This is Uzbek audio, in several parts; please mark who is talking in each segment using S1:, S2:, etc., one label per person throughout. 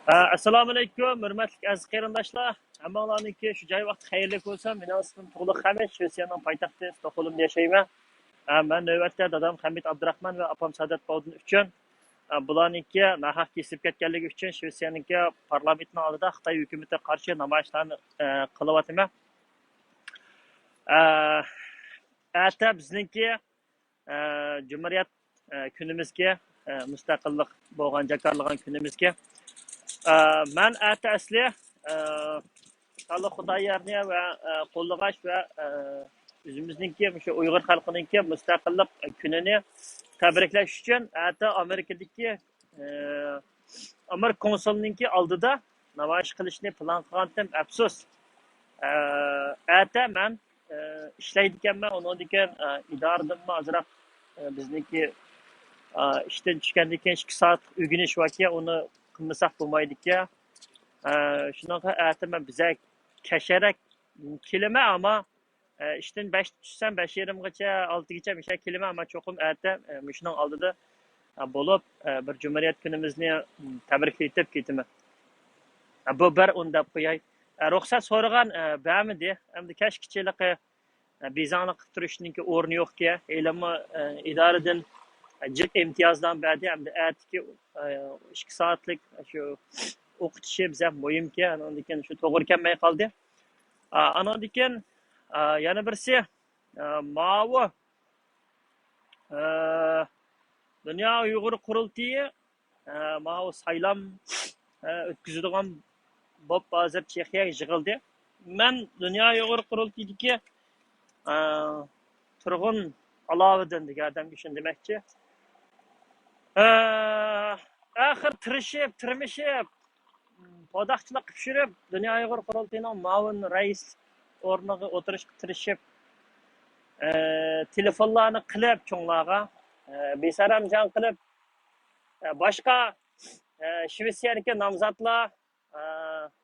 S1: Assalomu alaykum, hurmatli aziz qarindoshlar. Hammalarniki shu joy vaqt xayrli bo'lsin. Mening ismim Tug'liq Hamid, Shvetsiyaning poytaxti Stokgolmda yashayman. Men navbatda dadam Hamid Abdurahmon va opam Sadat Bovdin uchun bularniki nahaq kesib ketganligi uchun Shvetsiyaniki parlamentning oldida Xitoy hukumatiga qarshi namoyishlarni qilyapman. Ata bizningki Cumhuriyet kunimizga, mustaqillik bo'lgan jakarlagan kunimizga ben ata asli Allah Xudoyarni va qo'llag'ash va o'zimizningki o'sha Uyg'ur xalqininki mustaqillik kunini tabriklash uchun ata Amerikadagi Amerika konsulininki oldida namoyish qilishni plan qilgandim. Afsus. Ata men ishlaydiganman, undan keyin idoradimmi azroq bizniki ishdan tushgandan keyin 2 soat o'rganish yoki uni qilmasak bo'lmaydi ekan. Shunaqa aytma biza kasharak kelima ama ishdan 5 tushsam 5:30gacha 6gacha misha kelima ama cho'qim ayta shuning oldida bo'lib bir Cumhuriyet kunimizni tabriklaytib ketaman. Bu bir undab qo'yay. Ruxsat so'ragan bamidi. Endi kashkichilik bezonlik qilib turishningki o'rni yo'q-ki. E'limi idoradan jiq imtiyozdan ba'di endi aytki 2 soatlik shu o'qitishi biza muhimki. Undan keyin shu to'g'ri kelmay qoldi. Andan keyin yana birisi mavi Dünya Uyg'ur qurultiyi mavi saylam o'tkazadigan Bob hozir Chexiyaga yig'ildi. Men Dünya Uyg'ur qurultiyidagi Turg'un Aloviddin degan odamga shuni demoqchi. Axir tirmishib podaxchilik qilib shurib Dünya Uyg'ur qurultiyining ma'mur rais o'rniga o'tirishga tirishib telefonlarni qilib cho'nglarga besaramjon qilib boshqa Shvetsiyadagi nomzodlar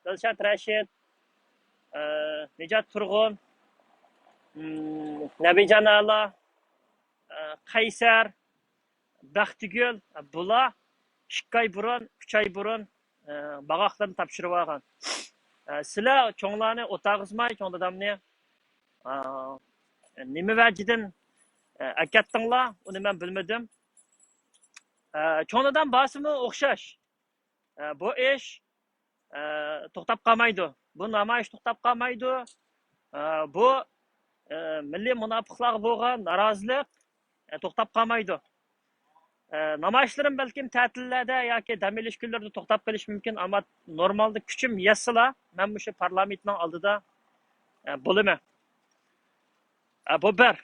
S1: Dilshod Rashid, Nijat Turg'un, Nabijon A'lo, Qaysar, Baxtigul bular 2 oy burun, 3 oy burun bag'oqlarni topshirib olgan. Sizlar cho'nglarni o'tag'izmay, cho'ng dadamni nima vajidan akatdinglar, uni men bilmadim. Cho'ng dadam bosimi o'xshash. Bu ish to'xtab qolmaydi. Bu namoyish to'xtab qolmaydi. Bu milliy munofiqlarga bo'lgan norozilik to'xtab qolmaydi. Namoyishlarım balkim ta'tillarda yoki dam olish kunlarida to'xtab qolish mumkin, ammo normalda kuchim yetsalar, men shu parlamentning oldida bo'laman. Bu bir.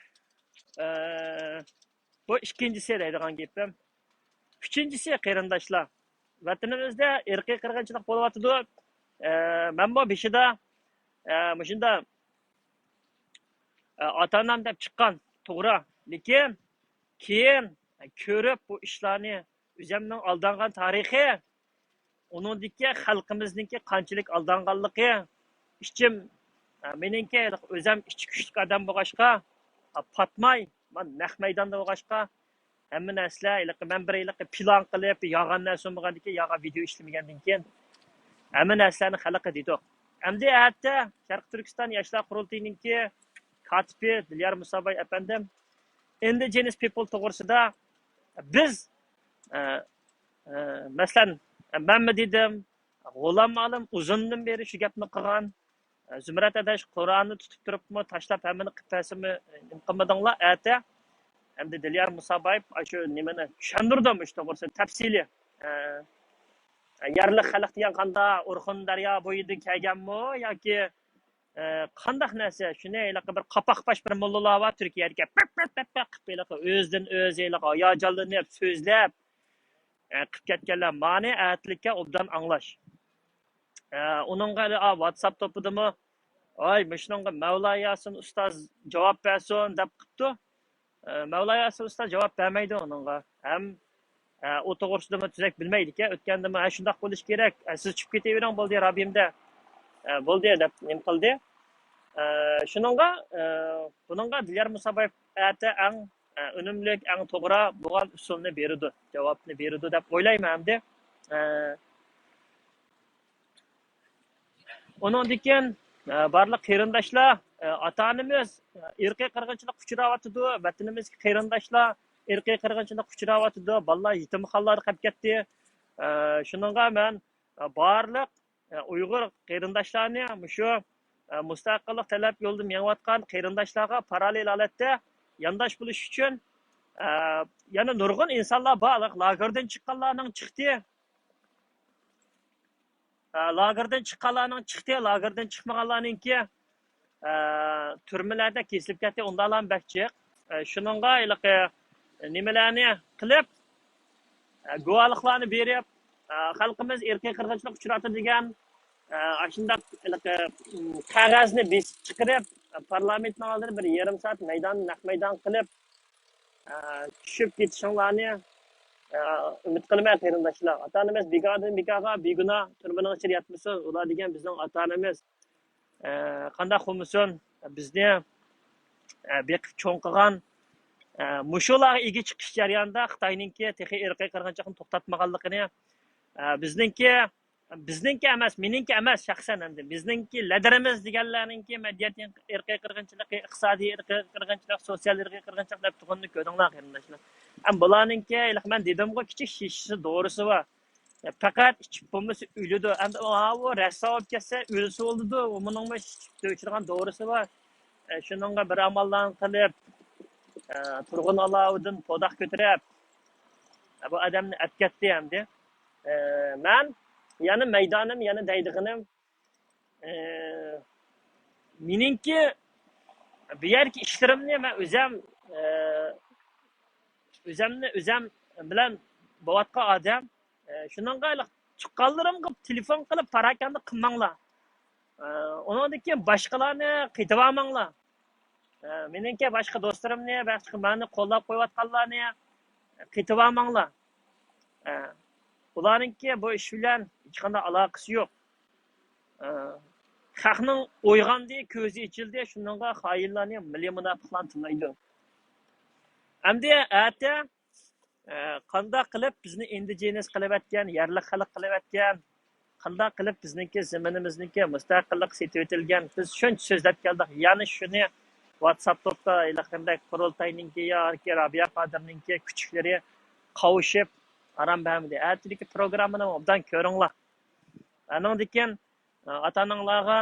S1: Bu ikkinchisi deydigan gapim. Uchinchisi qarindoshlar. Vatanimizda irqiy qirg'inchilik bo'lyapti. Men bu beshida shunda ota-onam deb chiqqan, to'g'ri. Lekin keyin ko'rib bu ishlarni o'zimning aldangan tarixi, uningdagi xalqimizningki qanchalik aldanganligi, ichim meningki o'zim ichki kuchli odam bo'lg'achqa, patmay, men naq maydonda bo'lg'achqa, hamma narsa men bir yil plan qilib, yolg'on narsa bo'lgandan keyin, yolg'on video ishlamagandan keyin hamma narsalarni xalq deydi. Endi hatta Sharq Turkiston yoshlar qurultiyiningki katibi Dilyar Musobay apandim Indigenous people to'g'risida biz masalan men dedim, G'ulom Ma'lum uzundan beri shu gapni qilgan. Zumrat adash Qur'onni tutib turibmi, tashlab hammani qilpasimi qilmadinglar? Ata endi Dilyar Musobay shu nimani tushuntirdim shu to'g'risida tafsili. Yerli xalq degan qanda Urxun daryo bo'yida kelganmi yoki qandaq narsa shuni bir qapoqbash bir mullalar va Turkiyadagi qilib o'zidan o'zi hayajonlanib so'zlab qilib ketganlar ma'ni atlikka obdan anglash. Uningga WhatsApp topidimi? Ay, shuningga Mavla Yasin ustoz javob bersin deb qilibdi. Mavla Yasin ustoz javob bermaydi uningga. Ham o to'g'risida tuzak bilmaydi-ku. O'tgandimi shundoq bo'lish kerak. Siz chiqib ketavering bo'ldi Rabbimda. Bo'ldi deb nim qildi. Buningga Dilyar Musobay ata ang unumli, ang to'g'ri bo'lgan usulni berdi, javobni berdi deb o'ylayman. Onundan keyin barliq qarindoshlar, ota-onamiz irqiy qirg'inchilik uchrayotdi, vatanimizga qarindoshlar irqiy qirg'inchilik uchrayotdi, bolalar yetimxonalarga qolib ketdi. Shuningga men barliq Uyg'ur qarindoshlarni shu mustaqillik talab yo'lida mengayotgan qarindoshlarga parallel holatda yondosh bo'lish uchun yana nurg'un insonlar bor, lagerdan chiqqanlarning chiqdi. Lagerdan chiqqanlarning chiqdi, lagerdan chiqmaganlarninki turmalarda kesilib ketdi, undalar bakchiq. Shuningga nimalarni qilib, guvohliklarni berib, xalqimiz irqiy qirg'inchilik uchrayotdi degan shunday qog'ozni besib chiqarib, parlamentning oldida bir yarim soat naq maydon qilib, tushib ketishinglarni umid qilaman qarindoshlar. Ota-onamiz begonaga begunoh turmaning ichida yotmasin, ular degan bizning ota-onamiz qanday qilmasin, bizni beqib cho'ng qilgan mushularga ega chiqish jarayonida Xitoyninki texnik irqiy qirg'inchilikni to'xtatmaganligini bizningki emas, meningki emas shaxsan endi bizningki ladarimiz deganlarninki madaniyat irqiy qirg'inchiligi, iqtisodiy irqiy qirg'inchilik, sotsial irqiy qirg'inchilik deb turganini ko'rdinglar qarindoshlar. Ham bularninki men dedimga kichik shishasi doğrusu var. Fakat içip bulması ölüdü. Endi o rəssa olub ketsə ölüsü oldu. Onun döyüşürən doğrusu var. Şununla bir amallan qilib, turğun alavudun podaq götürüb, bu adamni ətkətdi həmdi. Mən, yani meydanım, yani dəydiğinim, meninki bir yerki işlerimni mən özüm bilen boğatqa adam, şununla çıqqanlarımga telefon qilib parakanda qilmanglar. Ondan keyin boshqalarni qidiramanglar. Meningki boshqa do'stlarimni, boshqa meni qo'llab qo'yayotganlarni qidiramanglar. Ularninki bu ish bilan hech qanday aloqasi yo'q. Xalqning o'yg'andi, ko'zi ichildi, shuningga xoinlarni milliy munofiqlarni tinlaydi. Endi ata qanday qilib bizni indigenous qilib etgan, yerli xalq qilib etgan, qanday qilib bizniki zaminimizniki mustaqillik setib etilgan, biz shuncha so'zlab keldik. Ya'ni shuni WhatsApp'da ilaqanday qurultayninki yoki Rabia Qodirninki kuchiklari qovushib aram bamdi. Atdiki programmani obdan ko'ringlar. Andan keyin ota-onanglarga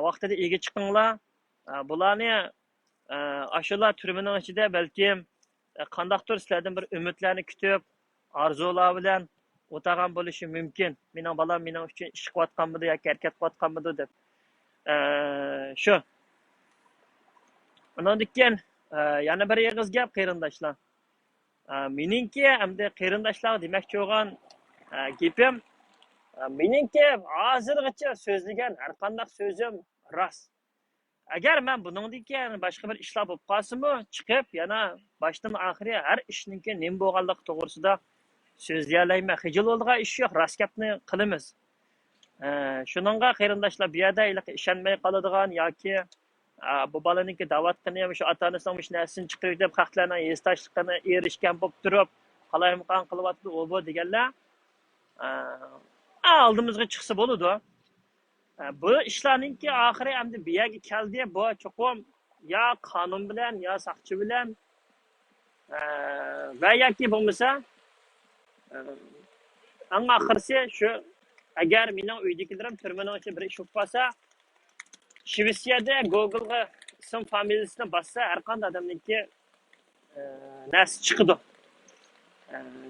S1: vaqtida ega chiqinglar. Bularni ashular turmining ichida balkim qandaqdir sizlardan bir umidlarni kutib, orzular bilan o'tagan bo'lishi mumkin. Mening bolam mening uchun ish qilayotganmidi yoki harakat qilayotganmidi deb. Shu. Undan keyin yana bir yig'iz gap qarindoshlar. Meningki hamda qarindoshlar demoqchi bo'lgan gapim, meningki hozirgacha so'zlagan har qanday so'zim rost. Agar men buningdan keyin boshqa bir ishlar bo'lib qolsa-mu, chiqib yana boshdan oxiri har ishninki nima bo'lganligi to'g'risida so'zlay olmayman. Xijil bo'lgan ish yo'q, rost gapni qilamiz. Shuningga qarindoshlar bu yerda ishonmay qoladigan yoki bu bolaninki da'vat qilib shu ota-onasining shu narsani chiqirib deb xalqlarning yesdoshligini erishgan bo'lib turib, qalaymaqon qilyapti u bu deganlar oldimizga chiqsa bo'ladi. Bu ishlarninki oxiri endi bu yerga keldi, bu cho'qim ya qonun bilan, ya saqchi bilan va yoki bo'lmasa eng oxirisi shu, agar mening uydagilarim turmaning ichida bir ish bo'lib qolsa, Shvetsiyada Google'ga ism familiyasini bassa har qanday odamniki narsa chiqadi.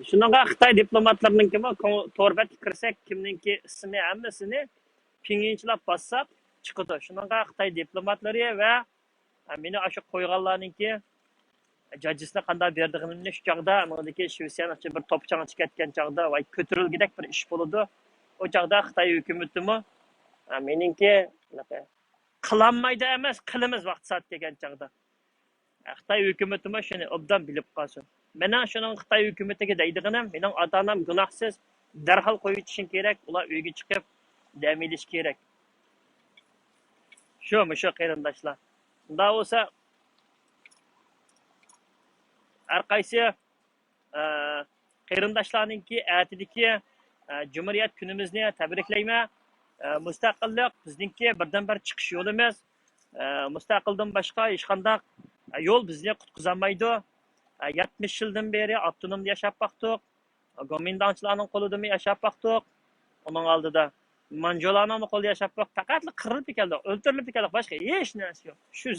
S1: Shuningga Xitoy diplomatlarininki to'rbatga kirsak, kimninki ismi hammasini pinginchilab bassak chiqadi. Shuningga Xitoy diplomatlari va meni shu qo'yganlarninki jajisini qanday berdig'ini shu chaqda meniki Shvetsiyaning bir to'pchang chiqatgan chaqda va ko'tarilgidek bir ish bo'ladi. O chaqda Xitoy hukumatimi meniki qilolmaydi emas, qilamiz vaqt soat degan chaqda. Xitoy hukumatimi shuni obdan bilib qolsin. Mena shuning Xitoy hukumatiga deydig'inim, mening ota-onam gunohsiz, darhol qo'yib chiqishim kerak, ular uyga chiqib dam olish kerak. Shu qarindoshlar. Unda bo'lsa har qaysi qarindoshlarninki atidagi Cumhuriyet kunimizni tabriklayman. Mustaqillik bizningki birdan-bir chiqish yo'limiz. Mustaqildan boshqa hech qanday yo'l bizni qutqizolmaydi. 70 yildan beri avtonom yashab baqdik. Gomindanchilarning qo'lida yashab baqdik. Uning oldida manjolarning qo'lida yashab baqdik. Faqat qirilib keldik, o'ltirilib keldik, boshqa hech narsa yo'q. Shu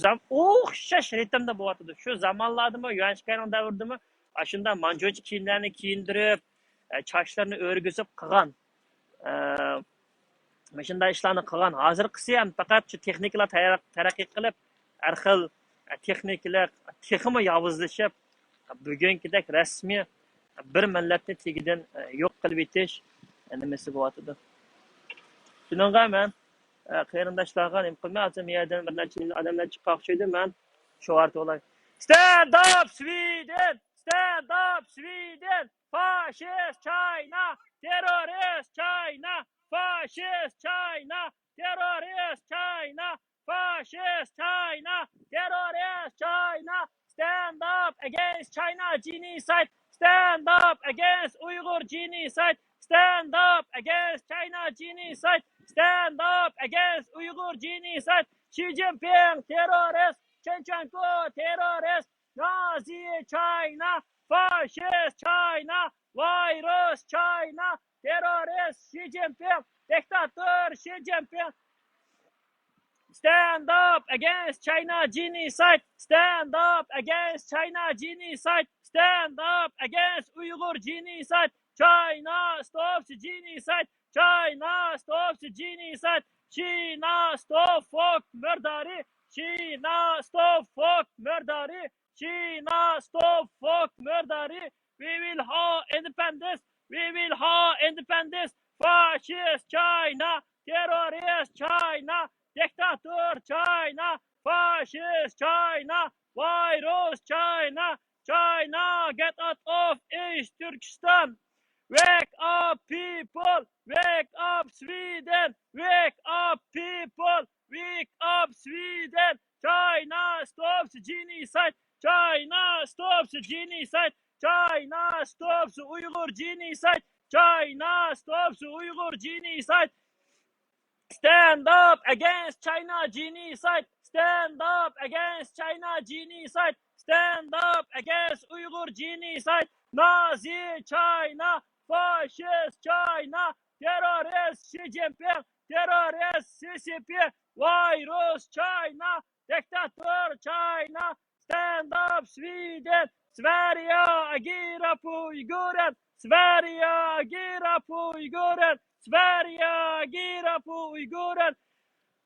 S1: o'xshash ritmda bo'lyotdi. Shu zamonlardami, Yuanshkayning davridami, shunda manjochi kiyimlarni kiyindirib, chochlarini o'rgizib qilgan. Shunday ishlarni qilgan. Hozirgisi ham faqat shu texnikalar taraqqiy qilib, har xil texnikalar texmi yovuzlashib, bugünkidek rasmiy bir millatni tegidan yo'q qilib etish nimasi bo'lyotdi. Shuningga men qarindoshlarga nima qilmayapman, yerdan bir necha odamlar chiqmoqchi men shu vaqt olay. Stand up Sweden! Stand up Sweden! Fascist China! Terrorist China! Fascist China! Terrorist China! Fascist China! Terrorist China! Stand up against China genocide! Stand up against Uyghur genocide! Stand up against China genocide! Stand up against Uyghur genocide! Xi Jinping terrorist! Chen Quanko terrorist! Nazi China! Fascist China! Virus China! Terrorist Xi Jinping! Dictator Xi Jinping! Stand up against China genocide! Stand up against China genocide! Stand up against Uyghur genocide! China stops genocide! China stops genocide! China stop folk murdery! China stop folk murdery! China stop folk murdery! We will have independence! We will have independence! Fascist China! Terrorist China! Dictator China! Fascist China! Virus China! China, get out of East Turkestan! Wake up, people! Wake up, Sweden! Wake up, people! Wake up, Sweden! China stops genocide! China stops genocide! China stops Uyghur genocide! China stops Uyghur genocide! Stand up against China genocide! Stand up against China genocide! Stand up against Uyghur genocide! Nazi China! Fascist China! Terrorist Xi Jinping! Terrorist CCP! Virus China! Dictator China! Stand up Sweden! Sverige agerar på Uiguren! Sverige agerar på Uiguren! Sverige agerar på Uiguren!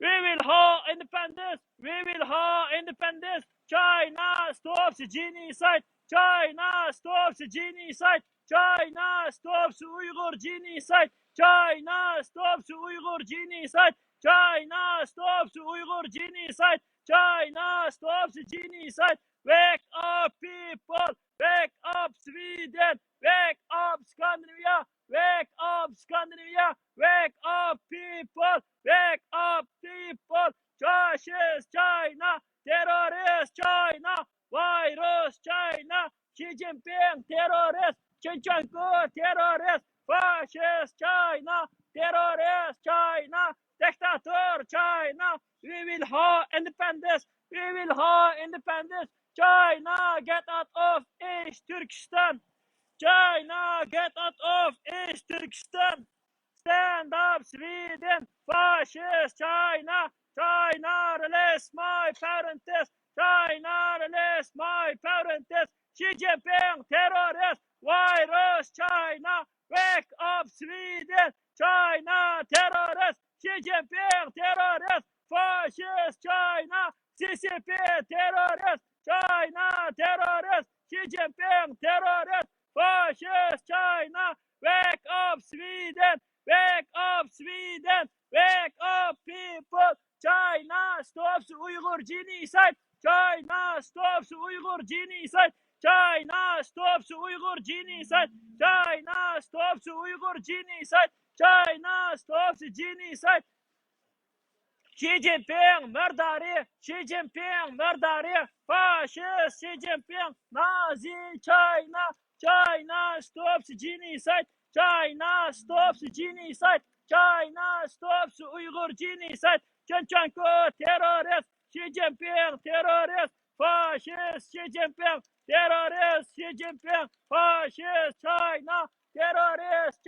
S1: We will have independence! We will have independence! China stops genocide! China stops genocide! China stops Uyghur genocide! China stops Uyghur genocide! China stops Uyghur genocide! China stops genocide! Wake up, people! Wake up, Sweden! Wake up, Scandinavia! Wake up, Scandinavia! Wake up, people! Wake up, people! Fascist China! Terrorist China! Virus China! Xi Jinping terrorist! Chen Quanko terrorist! Fascist China! Terrorist China! Dictator China! We will have independence! We will have independence! China, get out of East Turkestan! China, get out of East Turkestan! Stand up, Sweden! Fascist China! China, release my parents! China, release my parents! Xi Jinping, terrorist! Virus China! Wake up, Sweden! China, terrorist! Xi Jinping, terrorist! Fascist China! CCP, terrorist! China, terrorist! Xi Jinping, terrorist! Fascist China! Wake up, Sweden! Wake up, Sweden! Wake up, people! China stops Uyghur genocide! China stops Uyghur genocide! China stops Uyghur genocide! China stops Uyghur genocide! China stops genocide! Xi Jinping murdery! Xi Jinping murdery! Fascist Xi Jinping! Nazi China! China stops genocide! China stops genocide. China stops Uyghur genocide. Chenchenko terrorist. Xi Jinping terrorist. Fascist Xi Jinping terrorist. Xi Jinping fascist. China terrorist.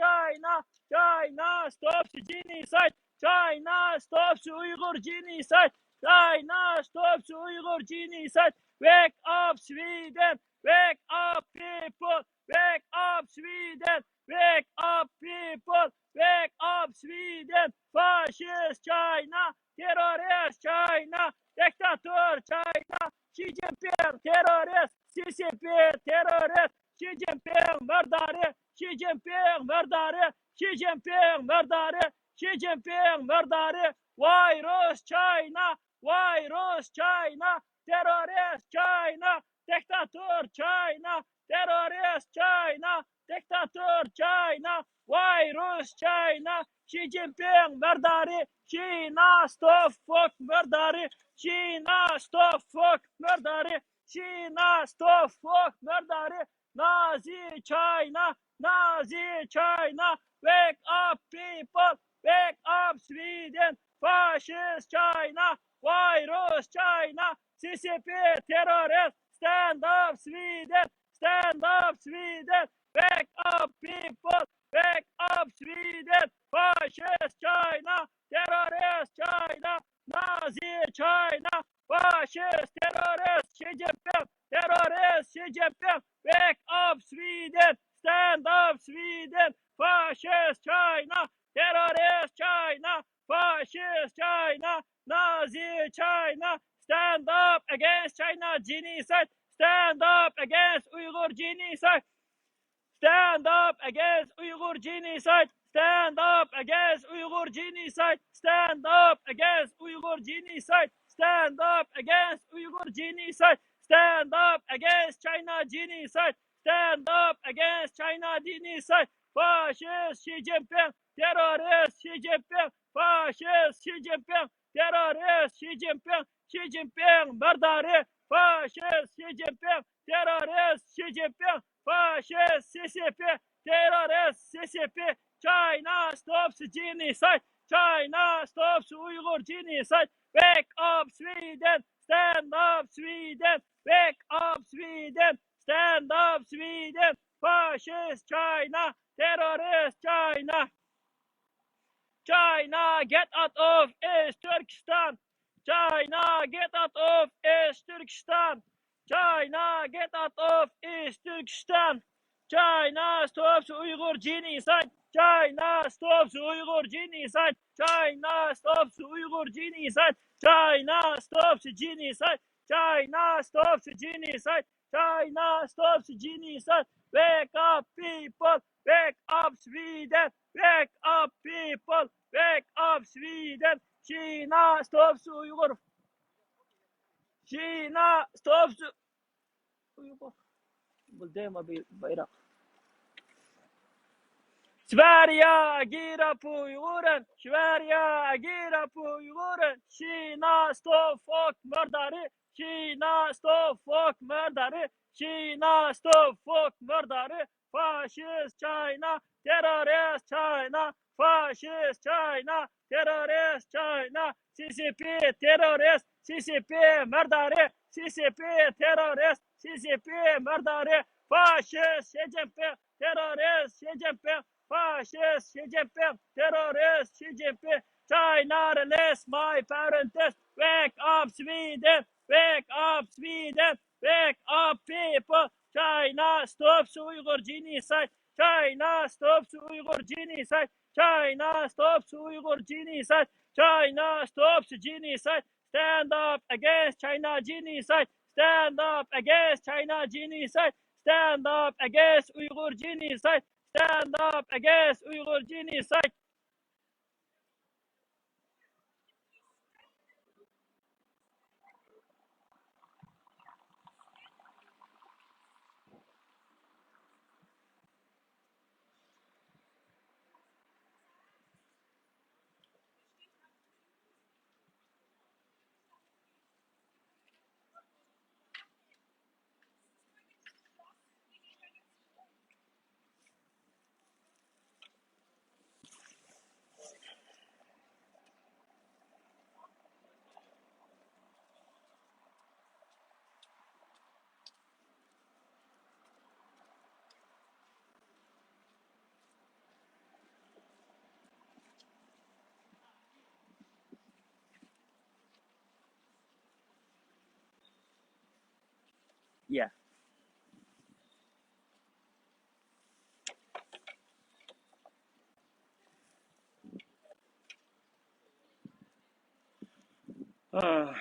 S1: China stops genocide. China stops Uyghur genocide. China stops Uyghur genocide. Wake up, Sweden. Wake up, people. Wake up, Sweden. Wake up, people. Wake up, Sweden. Fascist China. Terrorist China. Dictator China. Xi Jinping terrorist. CCP terrorist. Xi Jinping murderer. Xi Jinping murderer. Xi Jinping murderer. Xi Jinping murderer. Virus China. Virus China. Terrorist China. Dictator China. Terrorist China. Dictator China. Virus China. Xi Jinping murderer. China stop fuck murderer. China stop fuck murderer. China stop fuck murderer. Nazi China. Nazi China. Wake up, people. Wake up, Sweden. Fascist China. Virus China. CCP terrorist. Stand up, Sweden. Stand up, Sweden. Wake up, people. Wake up, Sweden. Fascist China. Terrorist China. Nazi China. Fascist terrorist Xi Jinping. Terrorist Xi Jinping. Wake up, Sweden. Stand up, Sweden. Fascist China. Terrorist China. Fascist China. Nazi China. Stand up against China genocide. Stand up against Uyghur genocide. Stand up against Uyghur genocide. Stand up against Uyghur genocide. Stand up against Uyghur genocide. Stand up against Uyghur genocide. Stand up against China genocide. Stand up against China genocide. Fascist Xi Jinping. Terrorist Xi Jinping. Fascist Xi Jinping. Terrorist Xi Jinping. Xi Jinping murderer. Fascist Xi Jinping. Terrorist Xi Jinping. Fascist CCP. Terrorist CCP. China stops genocide. China stops Uyghur genocide. Wake up, Sweden. Stand up, Sweden. Wake up, Sweden. Stand up, Sweden. Fascist China. Terrorist China. China, get out of East Turkestan. China, get out of East Turkestan. China, get out of East Turkestan. China stops Uyghur genocide. China stops Uyghur genocide. China stops Uyghur genocide. China stops genocide. China stops genocide. China stops genocide. Wake up, people. Wake up, Sweden. Wake up, people. Wake up, Sweden. China stops Uyghur. China stops Uyghur. Buldema bayrak. Sverige agerar på Uyguren. Sverige agerar på Uyguren. Kina står folk mördare. Kina står folk mördare. Kina står folk mördare. Fascist China. Terrorist China. Fascist China. Terrorist China. CCP terrorist. CCP mördare. CCP terrorist. CCP mördare. Fascist Xi Jinping. Terrorist Xi Jinping. Fascist Xi Jinping. Terrorist Xi Jinping. China release my parents. Wake up, Sweden. Wake up, Sweden. Wake up, people. China stops Uyghur genocide. China stops Uyghur genocide. China stops Uyghur genocide. China stops genocide. Stand up against China genocide. Stand up against China genocide. Stand up against Uyghur genocide. Stand up against Uyghur genocide. Iya. Ah,